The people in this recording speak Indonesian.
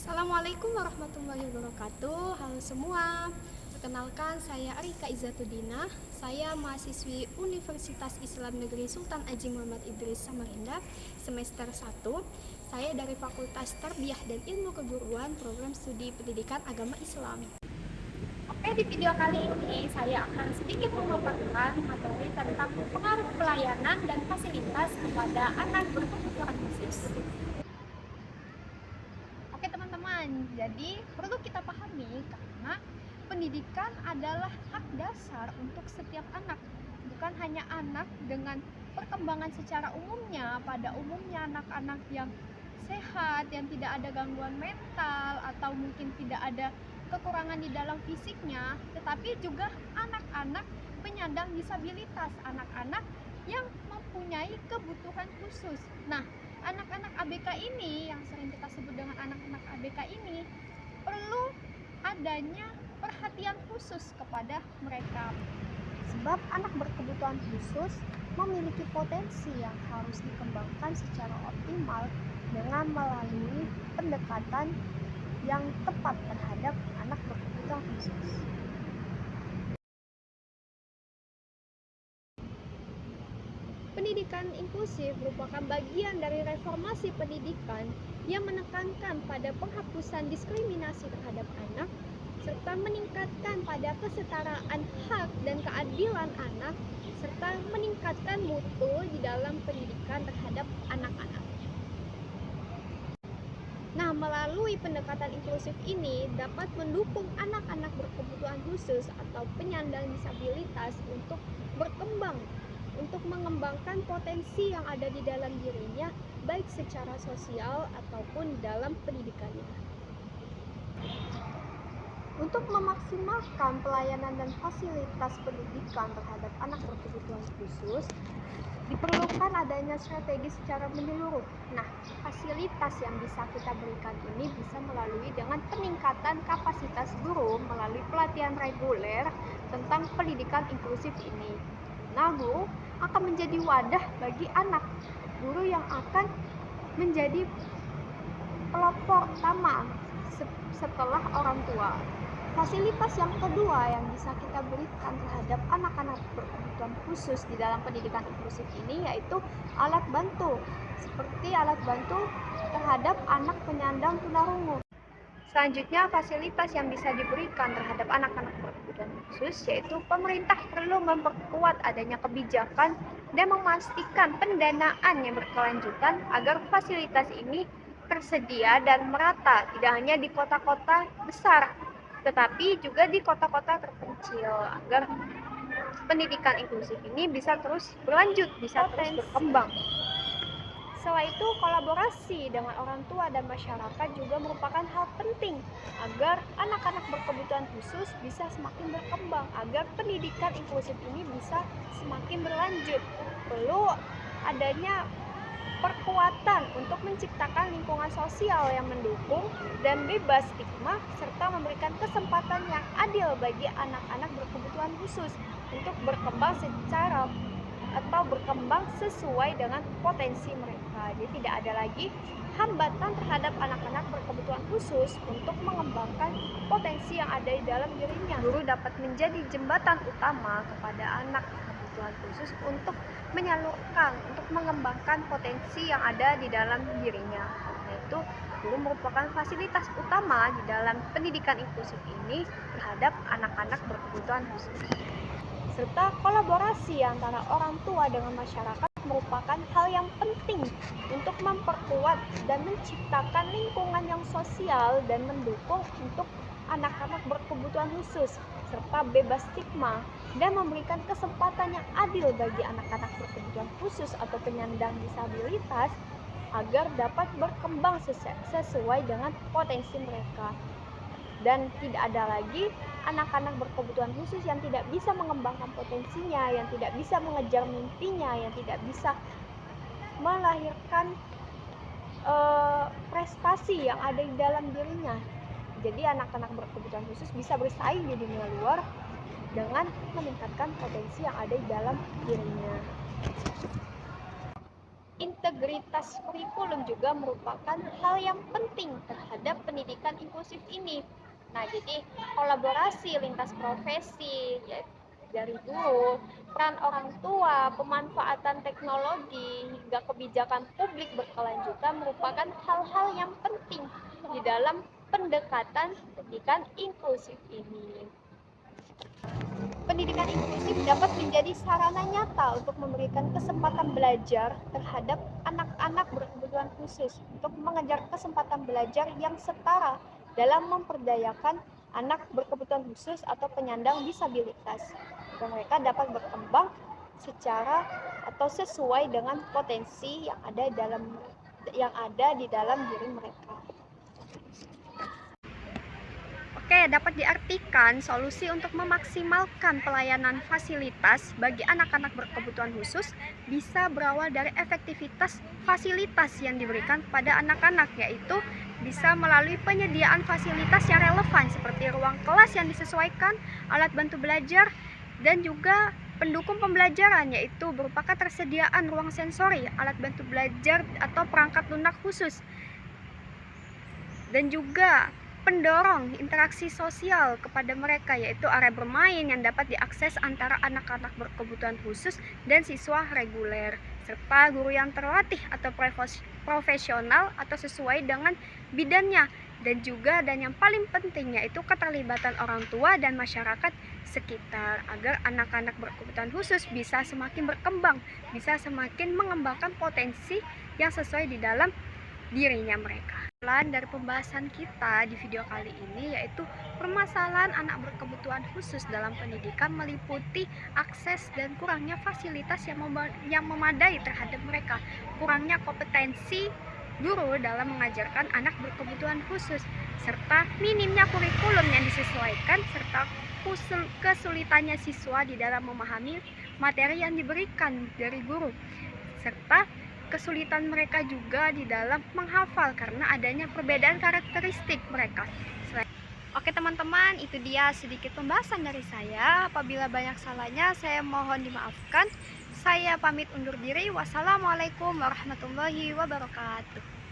Assalamualaikum warahmatullahi wabarakatuh. Halo semua. Perkenalkan, saya Arika Izzatuddinah. Saya mahasiswi Universitas Islam Negeri Sultan Haji Muhammad Idris Samarinda, semester 1. Saya dari Fakultas Tarbiyah dan Ilmu Keguruan, program studi Pendidikan Agama Islam. Oke, di video kali ini saya akan sedikit memaparkan materi tentang pengaruh pelayanan dan fasilitas kepada anak berkebutuhan khusus. Oke teman-teman, jadi perlu kita pahami karena pendidikan adalah hak dasar untuk setiap anak. Bukan hanya anak dengan perkembangan secara umumnya, pada umumnya anak-anak yang sehat, yang tidak ada gangguan mental, atau mungkin tidak ada kekurangan di dalam fisiknya, tetapi juga anak-anak penyandang disabilitas, anak-anak yang mempunyai kebutuhan khusus. Nah, anak-anak ABK ini yang sering kita sebut dengan anak-anak ABK ini perlu adanya perhatian khusus kepada mereka. Sebab anak berkebutuhan khusus memiliki potensi yang harus dikembangkan secara optimal dengan melalui pendekatan yang tepat terhadap anak berkebutuhan khusus. Pendidikan inklusif merupakan bagian dari reformasi pendidikan yang menekankan pada penghapusan diskriminasi terhadap anak serta meningkatkan pada kesetaraan hak dan keadilan anak serta meningkatkan mutu di dalam pendidikan terhadap anak-anak. Nah, melalui pendekatan inklusif ini dapat mendukung anak-anak berkebutuhan khusus atau penyandang disabilitas untuk berkembang, untuk mengembangkan potensi yang ada di dalam dirinya, baik secara sosial ataupun dalam pendidikannya. Untuk memaksimalkan pelayanan dan fasilitas pendidikan terhadap anak berkebutuhan khusus, diperlukan adanya strategi secara menyeluruh. Nah, fasilitas yang bisa kita berikan ini bisa melalui dengan peningkatan kapasitas guru melalui pelatihan reguler tentang pendidikan inklusif ini. Nah, guru akan menjadi wadah bagi anak. Guru yang akan menjadi pelopor utama setelah orang tua. Fasilitas yang kedua yang bisa kita berikan terhadap anak-anak berkebutuhan khusus di dalam pendidikan inklusif ini yaitu alat bantu, seperti alat bantu terhadap anak penyandang tunarungu. Selanjutnya, fasilitas yang bisa diberikan terhadap anak-anak berkebutuhan khusus yaitu pemerintah perlu memperkuat adanya kebijakan dan memastikan pendanaan yang berkelanjutan agar fasilitas ini tersedia dan merata, tidak hanya di kota-kota besar, tetapi juga di kota-kota terpencil agar pendidikan inklusif ini bisa terus berlanjut, bisa terus berkembang. Setelah itu, kolaborasi dengan orang tua dan masyarakat juga merupakan hal penting agar anak-anak berkebutuhan khusus bisa semakin berkembang, agar pendidikan inklusif ini bisa semakin berlanjut. Perlu adanya perkuatan untuk menciptakan lingkungan sosial yang mendukung dan bebas stigma serta memberikan kesempatan yang adil bagi anak-anak berkebutuhan khusus untuk berkembang secara atau berkembang sesuai dengan potensi mereka. Jadi tidak ada lagi hambatan terhadap anak-anak berkebutuhan khusus untuk mengembangkan potensi yang ada di dalam dirinya. Guru dapat menjadi jembatan utama kepada anak berkebutuhan khusus untuk menyalurkan, untuk mengembangkan potensi yang ada di dalam dirinya. Yaitu guru merupakan fasilitas utama di dalam pendidikan inklusif ini terhadap anak-anak berkebutuhan khusus. Serta kolaborasi antara orang tua dengan masyarakat merupakan hal yang penting untuk memperkuat dan menciptakan lingkungan yang sosial dan mendukung untuk anak-anak berkebutuhan khusus serta bebas stigma dan memberikan kesempatan yang adil bagi anak-anak berkebutuhan khusus atau penyandang disabilitas agar dapat berkembang sesuai dengan potensi mereka. Dan tidak ada lagi anak-anak berkebutuhan khusus yang tidak bisa mengembangkan potensinya, yang tidak bisa mengejar mimpinya, yang tidak bisa melahirkan prestasi yang ada di dalam dirinya. Jadi anak-anak berkebutuhan khusus bisa bersaing di dunia luar dengan meningkatkan potensi yang ada di dalam dirinya. integritas kurikulum juga merupakan hal yang penting terhadap pendidikan inklusif ini. Nah, jadi kolaborasi lintas profesi, yaitu dari guru, peran orang tua, pemanfaatan teknologi, hingga kebijakan publik berkelanjutan merupakan hal-hal yang penting di dalam pendekatan pendidikan inklusif ini. Pendidikan inklusif dapat menjadi sarana nyata untuk memberikan kesempatan belajar terhadap anak-anak berkebutuhan khusus untuk mengejar kesempatan belajar yang setara dalam memperdayakan anak berkebutuhan khusus atau penyandang disabilitas, agar mereka dapat berkembang secara atau sesuai dengan potensi yang ada di dalam diri mereka. Oke, dapat diartikan solusi untuk memaksimalkan pelayanan fasilitas bagi anak-anak berkebutuhan khusus bisa berawal dari efektivitas fasilitas yang diberikan kepada anak-anak, yaitu bisa melalui penyediaan fasilitas yang relevan seperti ruang kelas yang disesuaikan, alat bantu belajar, dan juga pendukung pembelajaran, yaitu berupa ketersediaan ruang sensori, alat bantu belajar atau perangkat lunak khusus, dan juga pendorong interaksi sosial kepada mereka, yaitu area bermain yang dapat diakses antara anak-anak berkebutuhan khusus dan siswa reguler, serta guru yang terlatih atau profesional atau sesuai dengan bidangnya, dan yang paling penting yaitu keterlibatan orang tua dan masyarakat sekitar agar anak-anak berkebutuhan khusus bisa semakin berkembang, bisa semakin mengembangkan potensi yang sesuai di dalam dirinya mereka. Dari pembahasan kita di video kali ini yaitu permasalahan anak berkebutuhan khusus dalam pendidikan meliputi akses dan kurangnya fasilitas yang memadai terhadap mereka, kurangnya kompetensi guru dalam mengajarkan anak berkebutuhan khusus, serta minimnya kurikulum yang disesuaikan, serta kesulitannya siswa di dalam memahami materi yang diberikan dari guru, serta kesulitan mereka juga di dalam menghafal karena adanya perbedaan karakteristik mereka. Oke teman-teman, itu dia sedikit pembahasan dari saya. Apabila banyak salahnya, saya mohon dimaafkan. Saya pamit undur diri. Wassalamualaikum warahmatullahi wabarakatuh.